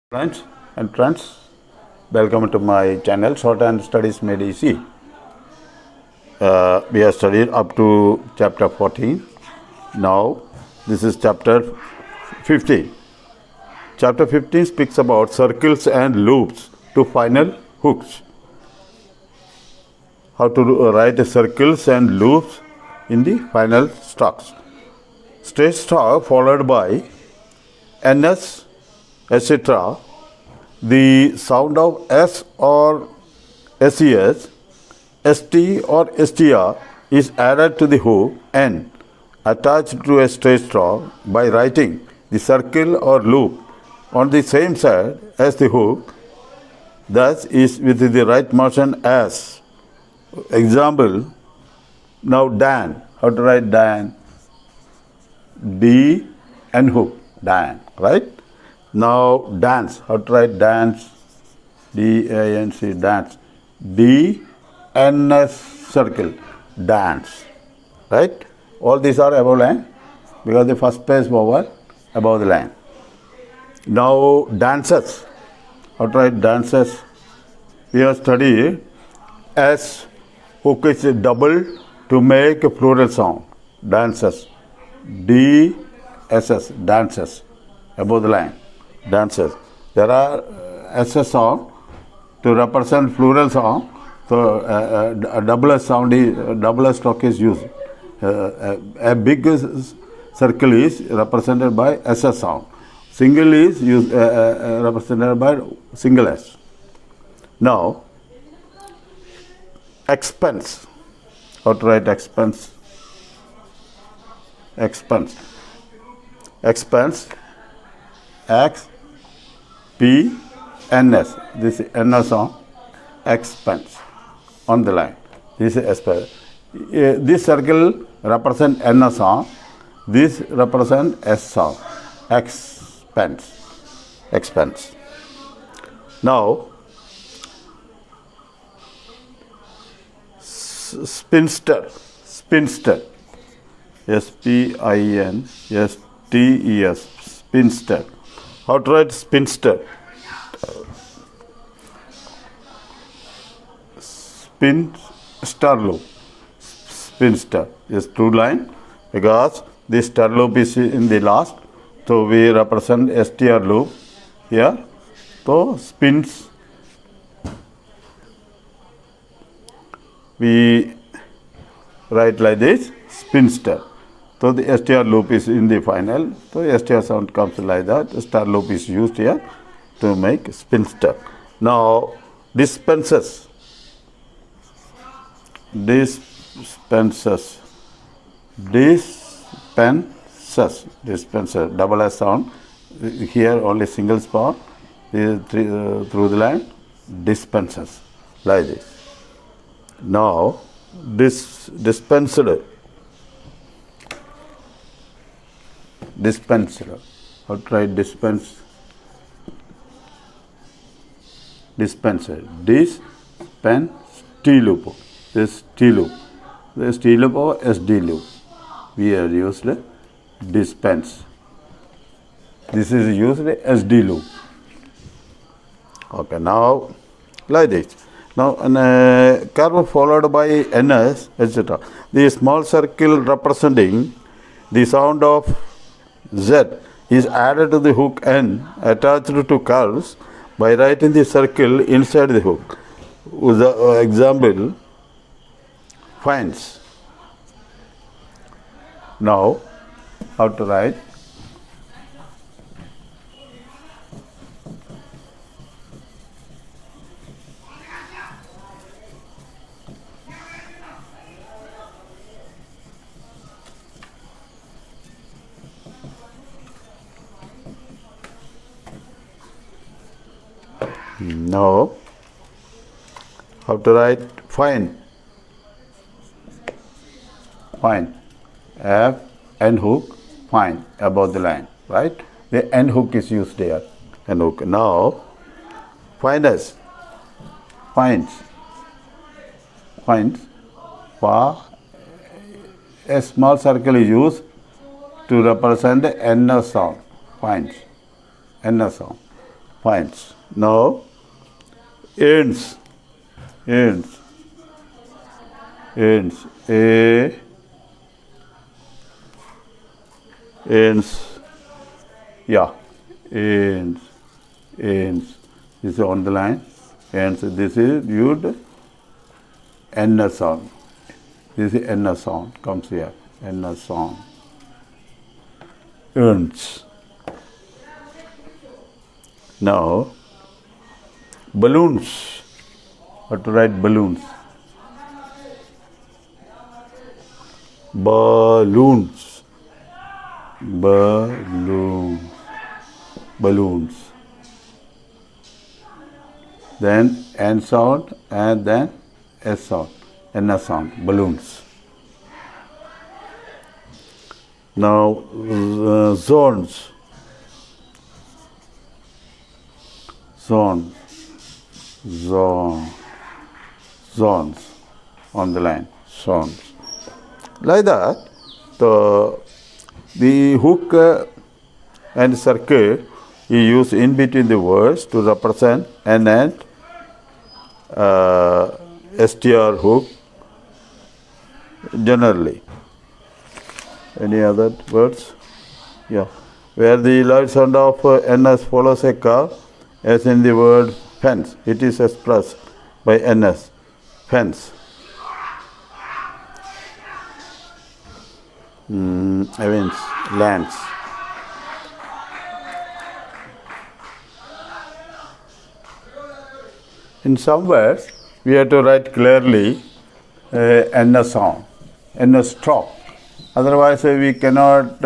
Friends and friends, welcome to my channel Shorthand Studies Made Easy. We have studied up to chapter 14. Now, this is chapter 15. Chapter 15 speaks about circles and loops to final hooks. How to write circles and loops in the final stalks. Straight stalk followed by NS, etc. The sound of S or SES, ST or STR is added to the hook N attached to a straight stalk by writing the circle or loop on the same side as the hook, thus is with the right motion as. Example, now Dan. How to write Dan? D and hook, Dan, right? Now dance. How to write dance? D-A-N-C, dance. D-N-S circle, dance, right? All these are above line because the first space vowel above the line. Now dances. How to write dances? We have studied S hook is double to make a plural sound. Dances. D-S-S, dances, above the line. Dances. There are SS sound to represent plural sound. So a double S sound is double S stroke is used. A big circle is represented by SS sound. Single is used, represented by single S. Now, expense. How to write expense? Expense. Expense. X P N S. This is NS on expense on the line. This is expense. This circle represents NS sound. This represents S sound. Expense. Expense. Now, spinster. Spinster. S-P-I-N-S-T-E-S. Spinster. How to write spinster? Spinster loop. Spinster is two line because this star loop is in the last. So we represent STR loop here. So spins. We write like this, spinster. So the STR loop is in the final. So STR sound comes like that. The star loop is used here to make spinster. Now dispensers. Dispensers. Dispensers. Dispenser. Double S sound. Here only single spot through the line. Dispensers. Like this. Now dispenser. Dispenser. How to write dispense? Dispenser. Dispense T loop. This T loop. This T loop or SD loop. We have used dispense. This is used SD loop. Okay, now like this. Now a curve followed by NS, etc. The small circle representing the sound of Z is added to the hook N attached to curves by writing the circle inside the hook. Example, finds. Now, how to write? Now, how to write find? Find. F N hook, find above the line, right? The N hook is used there. N hook. Now, finders. Finds. Finds. A small circle is used to represent the N sound. Finds. N sound. finds. Now, ends, ends, ends, ends, yeah, ends, ends. This is on the line. Ends. This is used N sound. This is N sound. Comes here. N sound. Ends. Now, balloons. How to write balloons? Balloons. Balloons. Balloons. Then N sound and then S sound. N sound. Balloons. Now, zones. Zone. Zone. Zones on the line. Zones. Like that, the hook and circle you use in between the words to represent N and STR hook generally. Any other words? Yeah. Where the loud sound of NS follows a curve, as in the word fence, it is expressed by NS, fence. Events, lands. In some words, we have to write clearly N sound, N stop. Otherwise, we cannot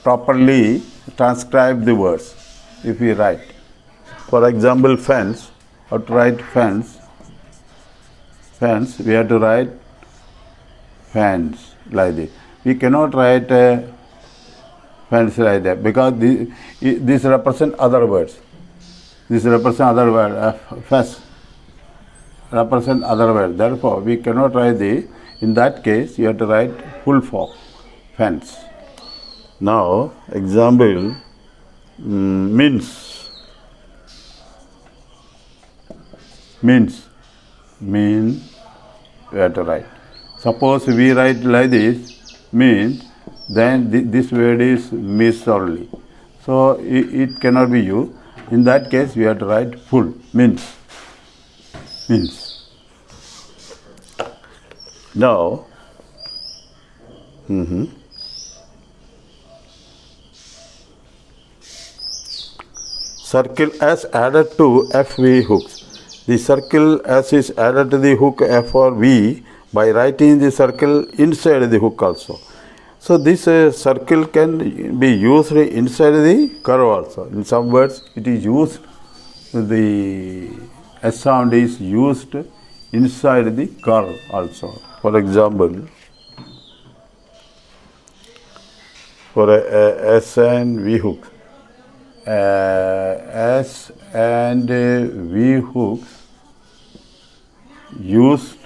properly transcribe the words if we write. For example, fence. How to write fence? Fence. We have to write fence like this. We cannot write fence like that because this represents other words. This represents other word. Fence represents other word. Therefore, we cannot write the. In that case, you have to write full form. Fence. Now, example, means. Means. Mean, we have to write. Suppose we write like this, means, then this word is miss only. So, it cannot be used. In that case, we have to write full, means. Means. Now, circle S added to FV hooks. The circle S is added to the hook F or V by writing the circle inside the hook also. So, this circle can be used inside the curve also. In some words, it is used, the S sound is used inside the curve also. For example, for a S and V hook, S and V hooks used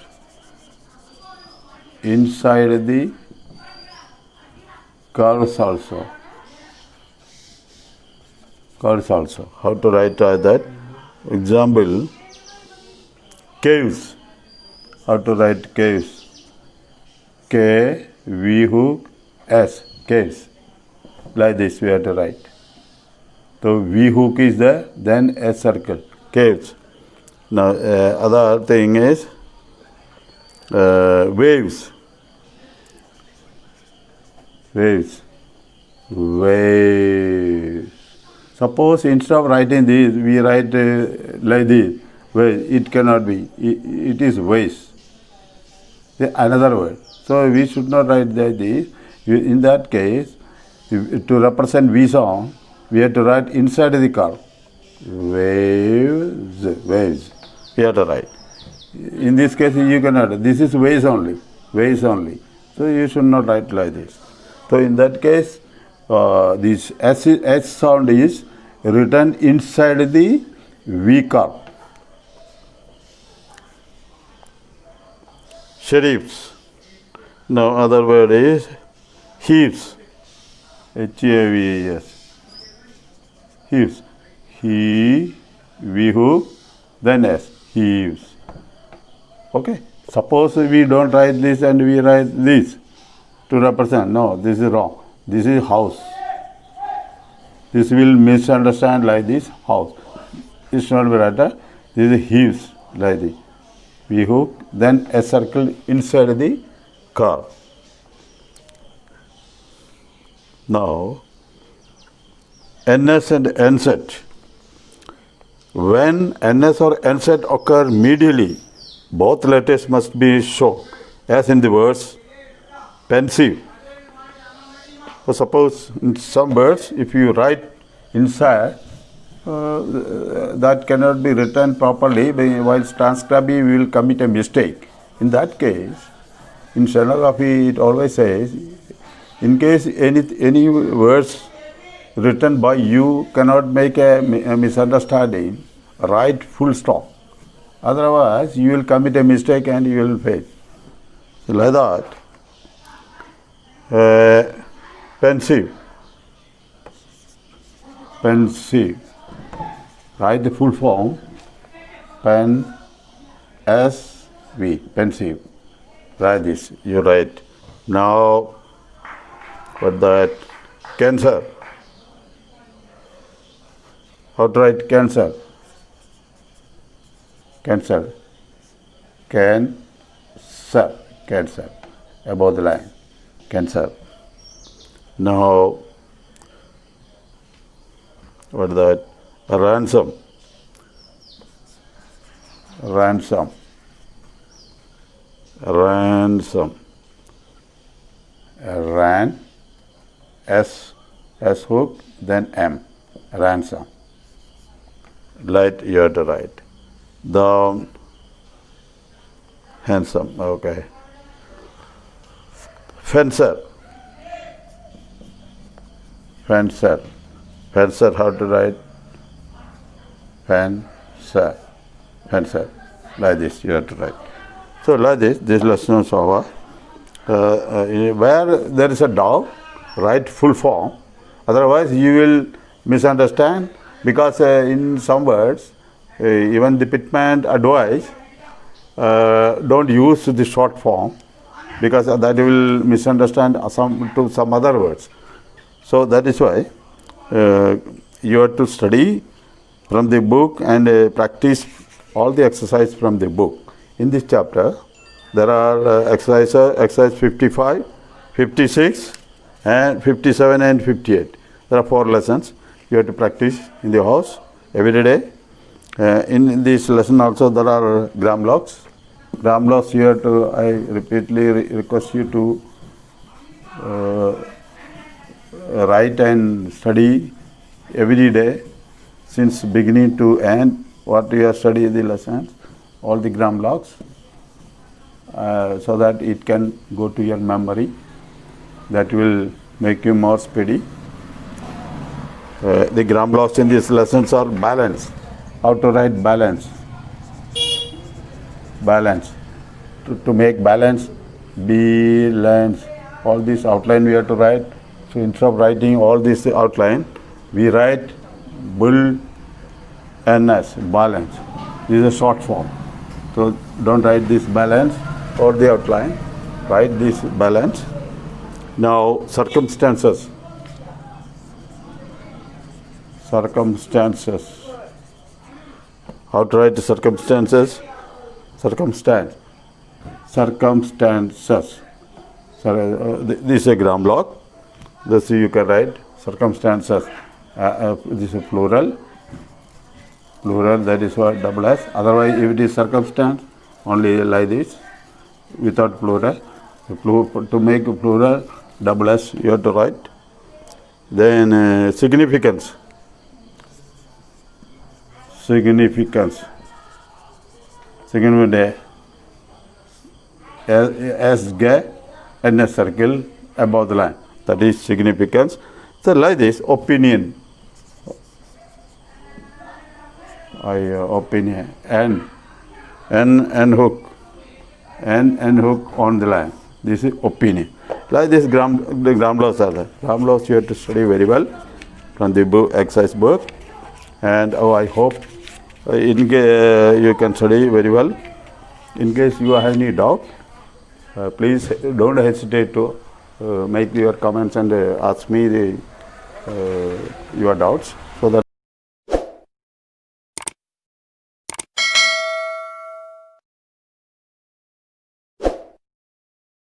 inside the curves also. Curves also. How to write that? Example, caves. How to write caves? K, V hook, S, caves. Like this we have to write. So V hook is there, then a circle, caves. Now other thing is waves. Waves. Waves. Suppose instead of writing this, we write like this. Well, it cannot be. It is waves. Another word. So we should not write like this. In that case, to represent V sound, we have to write inside the curve. Waves, waves. We have to write. In this case, you cannot. This is waves only. Waves only. So you should not write like this. So in that case, this S sound is written inside the V curve. Sheriffs. Now other word is heaves. H-A-V-E-S. heaves. He, we hook, then S, heaves. Okay. Suppose we don't write this and we write this to represent. No, this is wrong. This is house. This will misunderstand like this, house. It should not be written. This is heaves like this. We hook, then a circle inside the car. Now, NS and NZ. When NS or NZ occur medially, both letters must be shown, as in the words pensive. So suppose in some words, if you write inside, that cannot be written properly. While transcribing, we will commit a mistake. In that case, in stenography, it always says, in case any words written by you cannot make a misunderstanding, write full stop. Otherwise, you will commit a mistake and you will fail. So like that, pensive. Pensive. Write the full form. Pen, S, V. Pensive. Write this. You write. Now, what that? Cancer. How to write cancer? Cancer. Cancer. Cancer. Above the line. Cancer. Now, what that? Ransom. Ransom. Ransom. Ran. S hook, then M. Ransom. Light, you have to write. The handsome, okay. Fencer. Fencer. Fencer, how to write? Fencer. Fencer. Like this, you have to write. So, like this lesson is over. Where there is a dog, write full form. Otherwise, you will misunderstand, because in some words, even the Pitman advice, don't use the short form, because that will misunderstand some other words. So that is why you have to study from the book and practice all the exercise from the book. In this chapter, there are exercise 55, 56, and 57 and 58. There are 4 lessons. You have to practice in the house every day. In this lesson also there are gram blocks. Gram blocks you have to, I repeatedly request you to write and study every day since beginning to end what you have studied the lessons, all the gram blocks, so that it can go to your memory. That will make you more speedy. The gram blocks in these lessons are balance. How to write balance? Balance. To make balance, balance. All this outline we have to write. So instead of writing all this outline, we write bull ns, balance. This is a short form. So don't write this balance or the outline. Write this balance. Now circumstances. Circumstances. How to write the circumstances? Circumstance. Circumstances. This is a gram block. This you can write circumstances. This is plural. Plural, that is what double S. Otherwise, if it is circumstance, only like this, without plural. To make a plural, double S you have to write. Then significance. Significance. Significance. S gay and a circle above the line. That is significance. So like this, opinion. Opinion. N hook. N hook on the line. This is opinion. Like this, the gram laws are there. Gram laws you have to study very well from the book, exercise book. and I hope you can study very well. In case you have any doubt, please don't hesitate to make your comments and ask me your doubts.